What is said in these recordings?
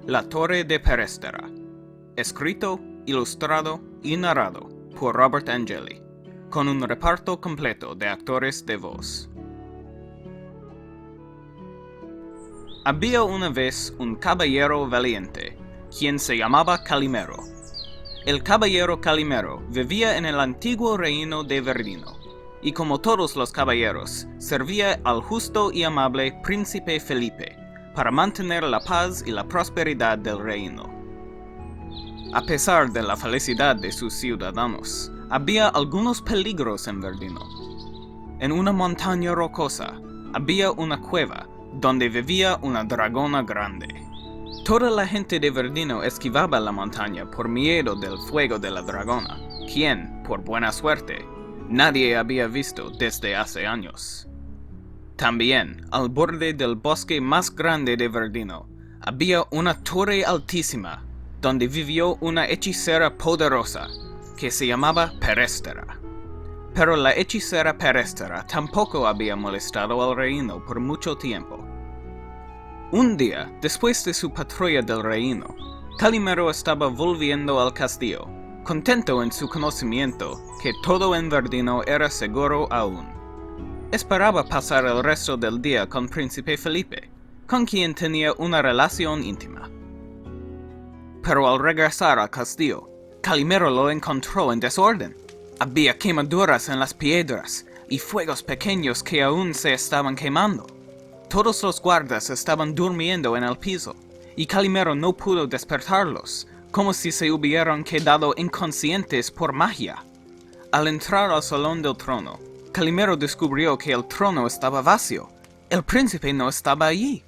La Torre de Perestera. Escrito, ilustrado y narrado por Robert Angeli, con un reparto completo de actores de voz. Había una vez un caballero valiente, quien se llamaba Calimero. El caballero Calimero vivía en el antiguo reino de Verdino, y como todos los caballeros, servía al justo y amable príncipe Felipe, para mantener la paz y la prosperidad del reino. A pesar de la felicidad de sus ciudadanos, había algunos peligros en Verdino. En una montaña rocosa había una cueva donde vivía una dragona grande. Toda la gente de Verdino esquivaba la montaña por miedo del fuego de la dragona, quien, por buena suerte, nadie había visto desde hace años. También, al borde del bosque más grande de Verdino, había una torre altísima, donde vivió una hechicera poderosa, que se llamaba Perestera. Pero la hechicera Perestera tampoco había molestado al reino por mucho tiempo. Un día, después de su patrulla del reino, Calimero estaba volviendo al castillo, contento en su conocimiento que todo en Verdino era seguro aún. Esperaba pasar el resto del día con Príncipe Felipe, con quien tenía una relación íntima. Pero al regresar al castillo, Calimero lo encontró en desorden. Había quemaduras en las piedras y fuegos pequeños que aún se estaban quemando. Todos los guardas estaban durmiendo en el piso, y Calimero no pudo despertarlos, como si se hubieran quedado inconscientes por magia. Al entrar al salón del trono, Calimero descubrió que el trono estaba vacío. El príncipe no estaba allí.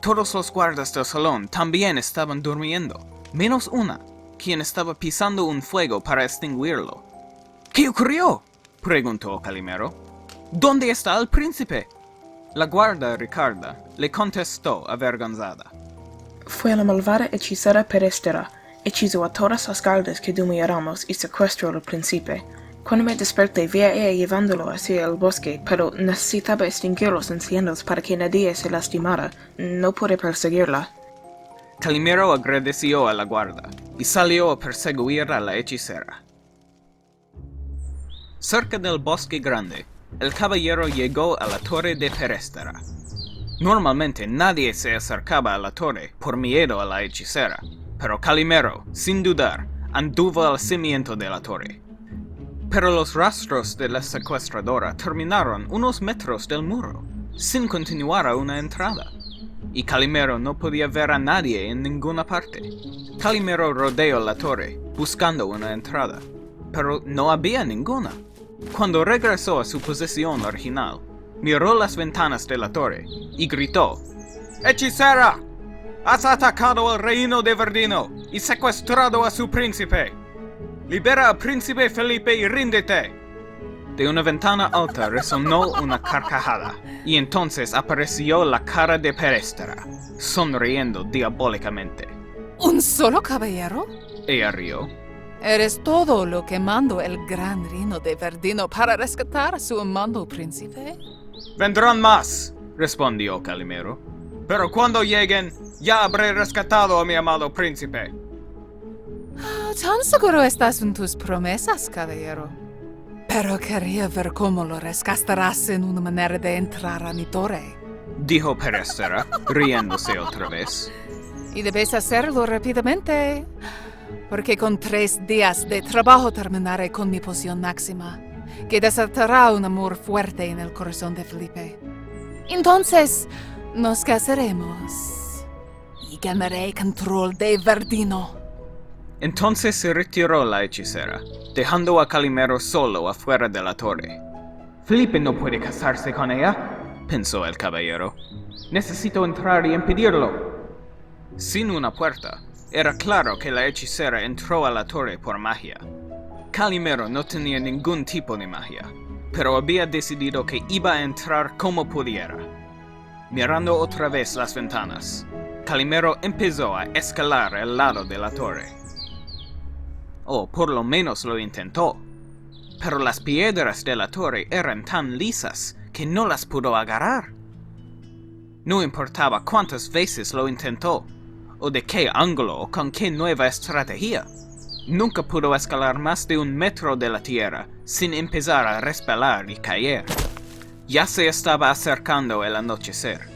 Todos los guardas del salón también estaban durmiendo, menos una, quien estaba pisando un fuego para extinguirlo. ¿Qué ocurrió?, preguntó Calimero. ¿Dónde está el príncipe? La guarda Ricarda le contestó avergonzada. Fue la malvada hechicera Perestera. Hechizó a todas las guardas que durmiéramos y secuestró al príncipe. Cuando me desperté vi a ella llevándolo hacia el bosque, pero necesitaba extinguir los incendios para que nadie se lastimara. No pude perseguirla. Calimero agradeció a la guarda y salió a perseguir a la hechicera. Cerca del bosque grande, el caballero llegó a la torre de Perestera. Normalmente nadie se acercaba a la torre por miedo a la hechicera, pero Calimero, sin dudar, anduvo al cimiento de la torre. Pero los rastros de la secuestradora terminaron unos metros del muro, sin continuar a una entrada, y Calimero no podía ver a nadie en ninguna parte. Calimero rodeó la torre, buscando una entrada, pero no había ninguna. Cuando regresó a su posición original, miró las ventanas de la torre y gritó: ¡Hechicera! ¡Has atacado al reino de Verdino y secuestrado a su príncipe! ¡Libera al príncipe Felipe y ríndete! De una ventana alta resonó una carcajada, y entonces apareció la cara de Perestera, sonriendo diabólicamente. ¿Un solo caballero? Ella rió. ¿Eres todo lo que mandó el gran reino de Verdino para rescatar a su amado príncipe? Vendrán más, respondió Calimero. Pero cuando lleguen, ya habré rescatado a mi amado príncipe. ¿Tan seguro estás en tus promesas, caballero? Pero quería ver cómo lo rescatarás en una manera de entrar a mi torre, dijo Perestera, riéndose otra vez. Y debes hacerlo rápidamente, porque con 3 días de trabajo terminaré con mi poción máxima, que desatará un amor fuerte en el corazón de Felipe. Entonces, nos casaremos y ganaré control de Verdino. Entonces se retiró la hechicera, dejando a Calimero solo afuera de la torre. Felipe no puede casarse con ella, pensó el caballero. Necesito entrar y impedirlo. Sin una puerta, era claro que la hechicera entró a la torre por magia. Calimero no tenía ningún tipo de magia, pero había decidido que iba a entrar como pudiera. Mirando otra vez las ventanas, Calimero empezó a escalar el lado de la torre. O por lo menos lo intentó. Pero las piedras de la torre eran tan lisas que no las pudo agarrar. No importaba cuántas veces lo intentó, o de qué ángulo o con qué nueva estrategia. Nunca pudo escalar más de 1 metro de la tierra sin empezar a resbalar y caer. Ya se estaba acercando el anochecer,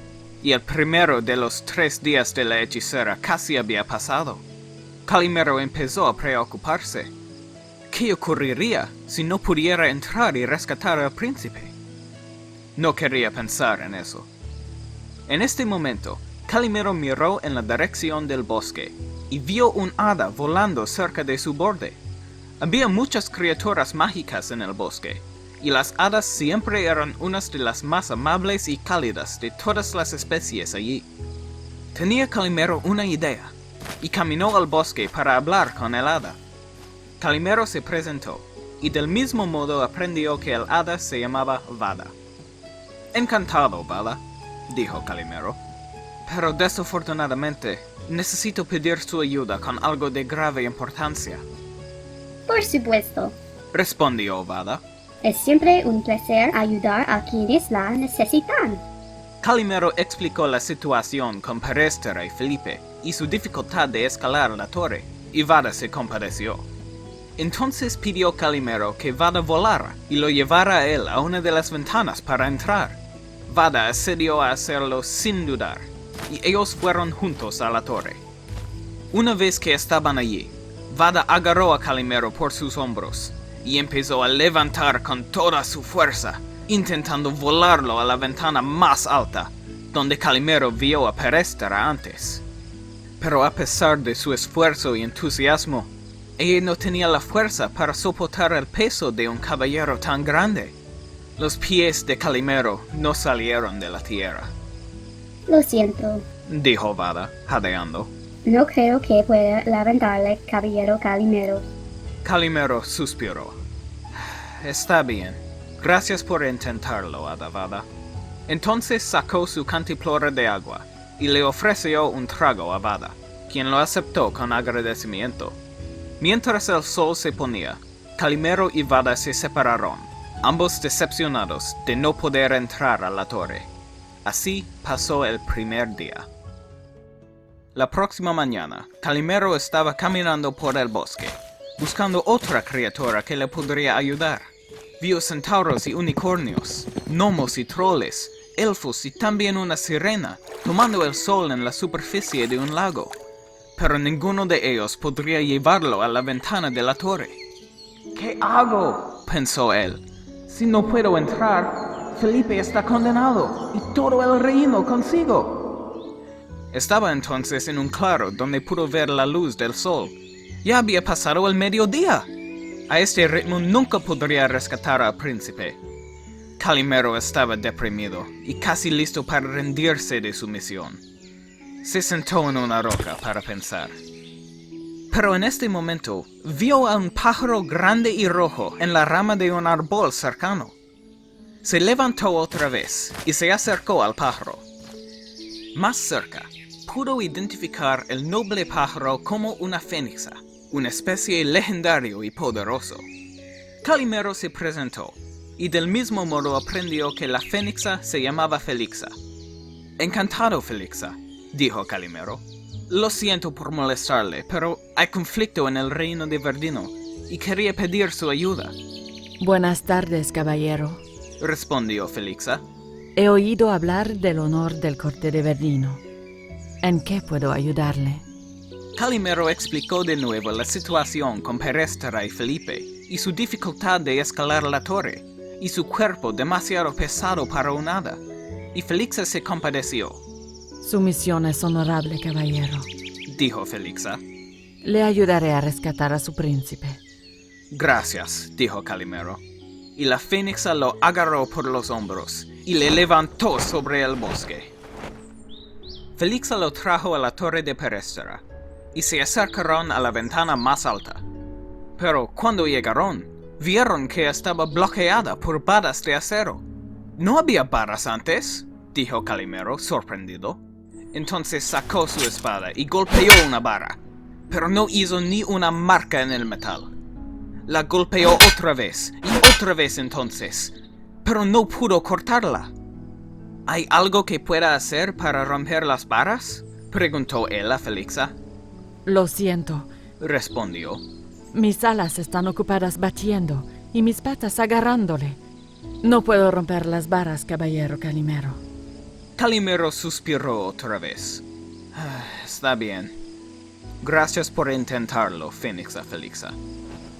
y el primero de los 3 días de la hechicera casi había pasado. Calimero empezó a preocuparse. ¿Qué ocurriría si no pudiera entrar y rescatar al príncipe? No quería pensar en eso. En este momento, Calimero miró en la dirección del bosque y vio un hada volando cerca de su borde. Había muchas criaturas mágicas en el bosque, y las hadas siempre eran unas de las más amables y cálidas de todas las especies allí. Tenía Calimero una idea, y caminó al bosque para hablar con el hada. Calimero se presentó, y del mismo modo aprendió que el hada se llamaba Vada. «Encantado, Vada», dijo Calimero. «Pero desafortunadamente, necesito pedir su ayuda con algo de grave importancia». Por supuesto. Respondió Vada. Es siempre un placer ayudar a quienes la necesitan. Calimero explicó la situación con Perestera y Felipe y su dificultad de escalar la torre, y Vada se compadeció. Entonces pidió Calimero que Vada volara y lo llevara a él a una de las ventanas para entrar. Vada accedió a hacerlo sin dudar, y ellos fueron juntos a la torre. Una vez que estaban allí, Vada agarró a Calimero por sus hombros y empezó a levantar con toda su fuerza, intentando volarlo a la ventana más alta, donde Calimero vio a Perestera antes. Pero a pesar de su esfuerzo y entusiasmo, ella no tenía la fuerza para soportar el peso de un caballero tan grande. Los pies de Calimero no salieron de la tierra. Lo siento. Dijo Vada, jadeando. No creo que pueda levantarle, caballero Calimero. Calimero suspiró. Está bien. Gracias por intentarlo, hada Vada. Entonces sacó su cantimplora de agua y le ofreció un trago a Vada, quien lo aceptó con agradecimiento. Mientras el sol se ponía, Calimero y Vada se separaron, ambos decepcionados de no poder entrar a la torre. Así pasó el primer día. La próxima mañana, Calimero estaba caminando por el bosque, buscando otra criatura que le podría ayudar. Vio centauros y unicornios, gnomos y troles, elfos y también una sirena, tomando el sol en la superficie de un lago. Pero ninguno de ellos podría llevarlo a la ventana de la torre. «¿Qué hago?», pensó él. «Si no puedo entrar, Felipe está condenado, y todo el reino consigo». Estaba entonces en un claro donde pudo ver la luz del sol. Ya había pasado el mediodía. A este ritmo nunca podría rescatar al príncipe. Calimero estaba deprimido y casi listo para rendirse de su misión. Se sentó en una roca para pensar. Pero en este momento vio a un pájaro grande y rojo en la rama de un árbol cercano. Se levantó otra vez y se acercó al pájaro. Más cerca, pudo identificar el noble pájaro como una fénixa, una especie legendario y poderoso. Calimero se presentó, y del mismo modo aprendió que la fénixa se llamaba Felixa. «Encantado, Felixa», dijo Calimero. «Lo siento por molestarle, pero hay conflicto en el reino de Verdino, y quería pedir su ayuda». Buenas tardes, caballero. Respondió Felixa. He oído hablar del honor del corte de Verdino. ¿En qué puedo ayudarle? Calimero explicó de nuevo la situación con Perestera y Felipe, y su dificultad de escalar la torre, y su cuerpo demasiado pesado para un hada, y Felixa se compadeció. Su misión es honorable, caballero, dijo Felixa. Le ayudaré a rescatar a su príncipe. Gracias, dijo Calimero, y la fénixa lo agarró por los hombros, y le levantó sobre el bosque. Felixa lo trajo a la torre de Perestera, y se acercaron a la ventana más alta. Pero cuando llegaron, vieron que estaba bloqueada por varas de acero. «¿No había varas antes?», dijo Calimero, sorprendido. Entonces sacó su espada y golpeó una vara, pero no hizo ni una marca en el metal. La golpeó otra vez y otra vez entonces, pero no pudo cortarla. «¿Hay algo que pueda hacer para romper las varas?», Preguntó él a Felixa. Lo siento. Respondió. Mis alas están ocupadas batiendo y mis patas agarrándole. No puedo romper las varas, caballero Calimero. Calimero suspiró otra vez. Está bien. Gracias por intentarlo, Fénix a Felixa.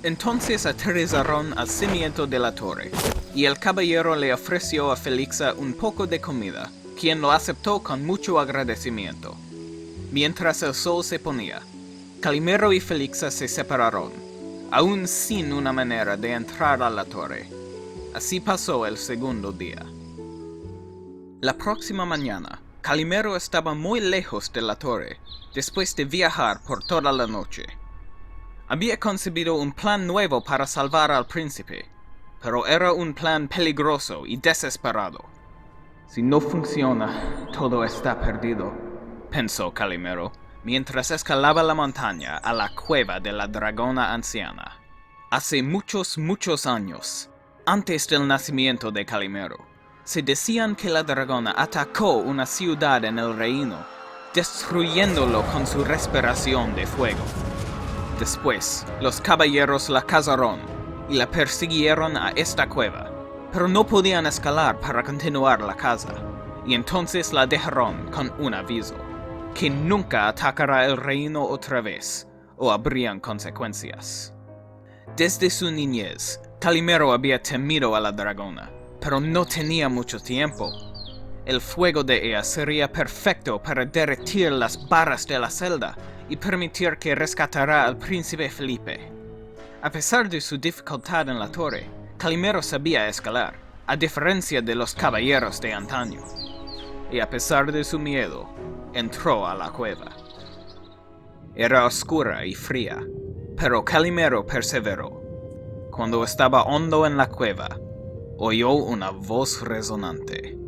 Entonces aterrizaron al cimiento de la torre, y el caballero le ofreció a Felixa un poco de comida, quien lo aceptó con mucho agradecimiento. Mientras el sol se ponía, Calimero y Felixa se separaron, aún sin una manera de entrar a la torre. Así pasó el segundo día. La próxima mañana, Calimero estaba muy lejos de la torre, después de viajar por toda la noche. Había concebido un plan nuevo para salvar al príncipe, pero era un plan peligroso y desesperado. Si no funciona, todo está perdido, pensó Calimero, mientras escalaba la montaña a la cueva de la dragona anciana. Hace muchos años, antes del nacimiento de Calimero, se decían que la dragona atacó una ciudad en el reino, destruyéndolo con su respiración de fuego. Después, los caballeros la cazaron y la persiguieron a esta cueva, pero no podían escalar para continuar la caza, y entonces la dejaron con un aviso, que nunca atacará el reino otra vez, o habrían consecuencias. Desde su niñez, Calimero había temido a la dragona, pero no tenía mucho tiempo. El fuego de ella sería perfecto para derretir las barras de la celda y permitir que rescatara al príncipe Felipe. A pesar de su dificultad en la torre, Calimero sabía escalar, a diferencia de los caballeros de antaño. Y a pesar de su miedo, entró a la cueva. Era oscura y fría, pero Calimero perseveró. Cuando estaba hondo en la cueva, oyó una voz resonante.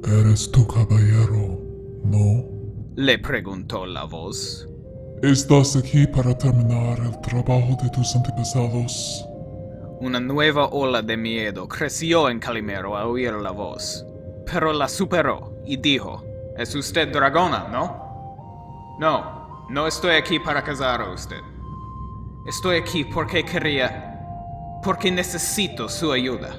¿Eres tu caballero, no? Le preguntó la voz. ¿Estás aquí para terminar el trabajo de tus antepasados? Una nueva ola de miedo creció en Calimero al oír la voz, pero la superó y dijo, ¿Es usted dragona, no? No estoy aquí para cazar a usted. Estoy aquí porque necesito su ayuda.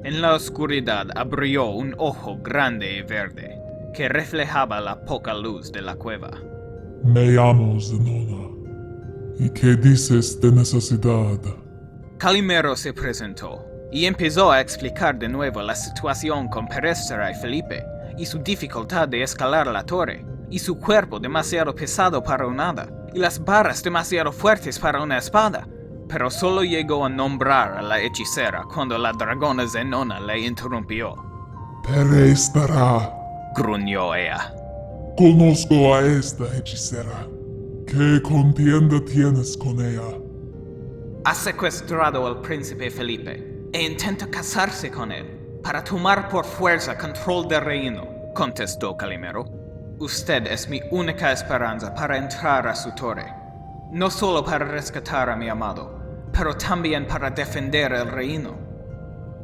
En la oscuridad abrió un ojo grande y verde, que reflejaba la poca luz de la cueva. Me llamo Zenona. ¿Y qué dices de necesidad? Calimero se presentó, y empezó a explicar de nuevo la situación con Perestera y Felipe, y su dificultad de escalar la torre, y su cuerpo demasiado pesado para un hada, y las barras demasiado fuertes para una espada. Pero solo llegó a nombrar a la hechicera cuando la dragona Zenona le interrumpió. Perestera. Gruñó ella. Conozco a esta hechicera. ¿Qué contienda tienes con ella? Ha secuestrado al príncipe Felipe e intenta casarse con él para tomar por fuerza control del reino, contestó Calimero. Usted es mi única esperanza para entrar a su torre. No solo para rescatar a mi amado, pero también para defender el reino.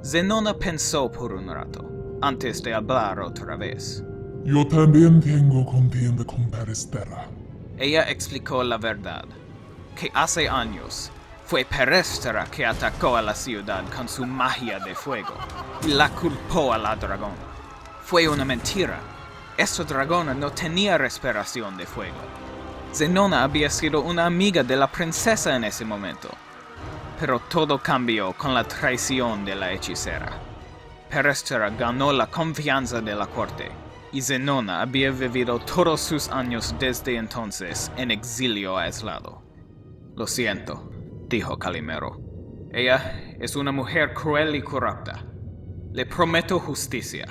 Zenona pensó por un rato, antes de hablar otra vez. Yo también tengo contienda con Perestera. Ella explicó la verdad, que hace años fue Perestera que atacó a la ciudad con su magia de fuego y la culpó a la dragona. Fue una mentira. Esta dragona no tenía respiración de fuego. Zenona había sido una amiga de la princesa en ese momento. Pero todo cambió con la traición de la hechicera. Perestera ganó la confianza de la corte, y Zenona había vivido todos sus años desde entonces en exilio aislado. Lo siento, dijo Calimero. Ella es una mujer cruel y corrupta. Le prometo justicia.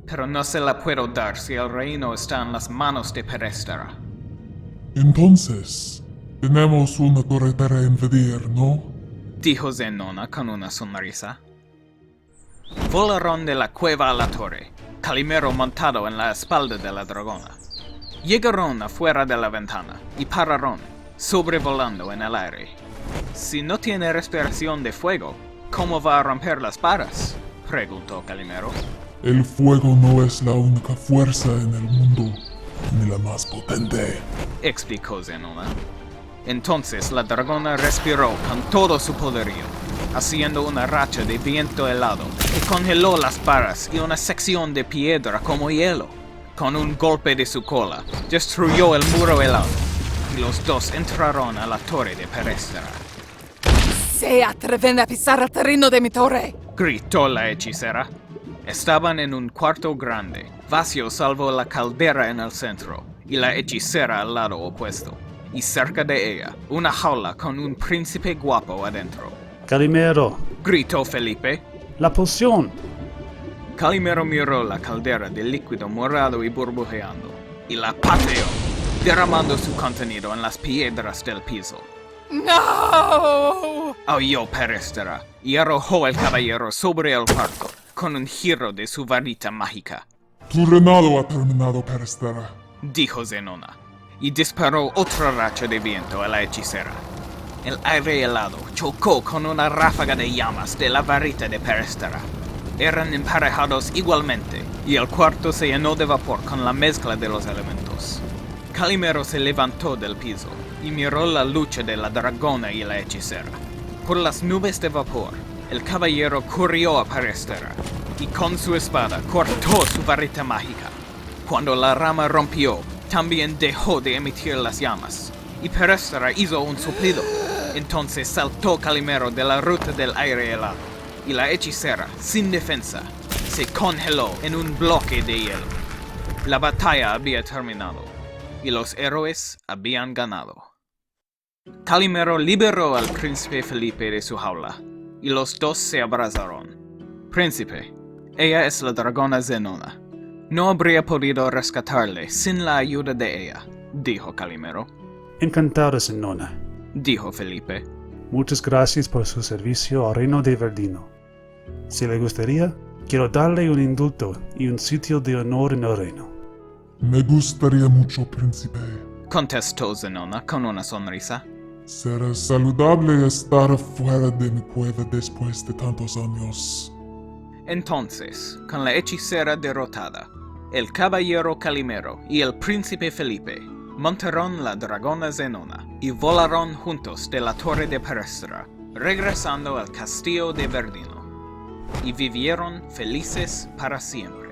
Pero no se la puedo dar si el reino está en las manos de Perestera. Entonces, tenemos una torre para invadir, ¿no? Dijo Zenona con una sonrisa. Volaron de la cueva a la torre, Calimero montado en la espalda de la dragona. Llegaron afuera de la ventana y pararon, sobrevolando en el aire. Si no tiene respiración de fuego, ¿cómo va a romper las varas? Preguntó Calimero. El fuego no es la única fuerza en el mundo, ni la más potente. explicó Zenona. Entonces la dragona respiró con todo su poderío, haciendo una racha de viento helado que congeló las varas y una sección de piedra como hielo. Con un golpe de su cola, destruyó el muro helado, y los dos entraron a la torre de Perestera. Se atreven a pisar el terreno de mi torre. Gritó la hechicera. Estaban en un cuarto grande, vacío salvo la caldera en el centro, y la hechicera al lado opuesto. Y cerca de ella, una jaula con un príncipe guapo adentro. Calimero, Gritó Felipe. la poción. Calimero miró la caldera de líquido morado y burbujeando, y la pateó, derramando su contenido en las piedras del piso. ¡No! Aulló Perestera y arrojó el caballero sobre el cuarto, con un giro de su varita mágica. Tu reinado ha terminado, Perestera. Dijo Zenona, y disparó otra racha de viento a la hechicera. El aire helado chocó con una ráfaga de llamas de la varita de Perestera. Eran emparejados igualmente, y el cuarto se llenó de vapor con la mezcla de los elementos. Calimero se levantó del piso y miró la lucha de la dragona y la hechicera. Por las nubes de vapor, el caballero corrió a Perestera y con su espada cortó su varita mágica. Cuando la rama rompió, también dejó de emitir las llamas, y Perestera hizo un soplido. Entonces saltó Calimero de la ruta del aire helado, y la hechicera, sin defensa, se congeló en un bloque de hielo. La batalla había terminado, y los héroes habían ganado. Calimero liberó al príncipe Felipe de su jaula, y los dos se abrazaron. Príncipe, ella es la dragona Zenona. No habría podido rescatarle sin la ayuda de ella, dijo Calimero. Encantado, Zenona. Dijo Felipe. Muchas gracias por su servicio al reino de Verdino. Si le gustaría, quiero darle un indulto y un sitio de honor en el reino. Me gustaría mucho, príncipe. Contestó Zenona con una sonrisa. Será saludable estar fuera de mi cueva después de tantos años. Entonces, con la hechicera derrotada, el caballero Calimero y el príncipe Felipe montaron la dragona Zenona y volaron juntos de la torre de Perestera, regresando al castillo de Verdino. Y vivieron felices para siempre.